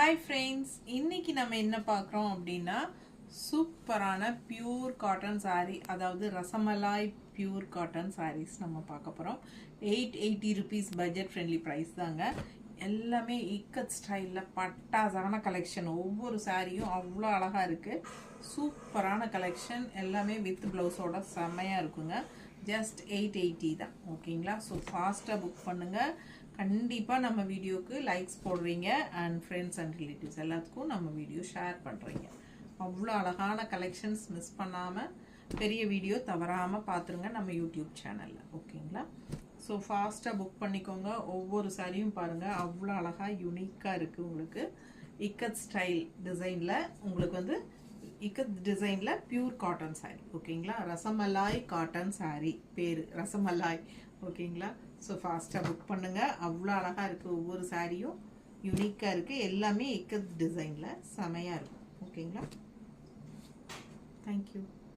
Hi friends, இன்னைக்கு நம்ம என்ன பார்க்குறோம் அப்படின்னா சூப்பரான பியூர் காட்டன் saree, அதாவது ரசமலாய் பியூர் காட்டன் sarees நம்ம பார்க்க போகிறோம். 880 rupees பட்ஜெட் ஃப்ரெண்ட்லி ப்ரைஸ் தாங்க. எல்லாமே இக்கத் ஸ்டைலில் பட்டாசான கலெக்ஷன். ஒவ்வொரு சாரியும் அவ்வளோ அழகாக இருக்குது. சூப்பரான கலெக்ஷன். எல்லாமே வித் ப்ளவுஸோட செம்மையாக இருக்குங்க. ஜஸ்ட் 880 தான். ஓகேங்களா? ஸோ ஃபாஸ்ட்டாக புக் பண்ணுங்கள். கண்டிப்பாக நம்ம வீடியோக்கு லைக்ஸ் போடுறீங்க அண்ட் ஃப்ரெண்ட்ஸ் அண்ட் ரிலேட்டிவ்ஸ் எல்லாத்துக்கும் நம்ம வீடியோ ஷேர் பண்ணுறீங்க. அவ்வளோ அழகான கலெக்ஷன்ஸ் மிஸ் பண்ணாமல் பெரிய வீடியோ தவறாமல் பார்த்துருங்க நம்ம யூடியூப் சேனலில். ஓகேங்களா? ஸோ ஃபாஸ்ட்டாக புக் பண்ணிக்கோங்க. ஒவ்வொரு சாரியும் பாருங்கள், அவ்வளோ அழகாக யூனிக்காக இருக்குது. உங்களுக்கு இக்கத் ஸ்டைல் டிசைனில் உங்களுக்கு வந்து இக்கத் டிசைனில் பியூர் காட்டன் சாரீ. ஓகேங்களா? ரசமலாய் காட்டன் சாரீ, பேர் ரசமலாய். ஓகேங்களா? ஸோ ஃபாஸ்ட்டாக புக் பண்ணுங்கள். அவ்வளோ அழகாக இருக்குது. ஒவ்வொரு சாரியும் யூனிக்காக இருக்குது. எல்லாமே இக்கத் டிசைனில் செமையாக இருக்கும். ஓகேங்களா? தேங்க்யூ.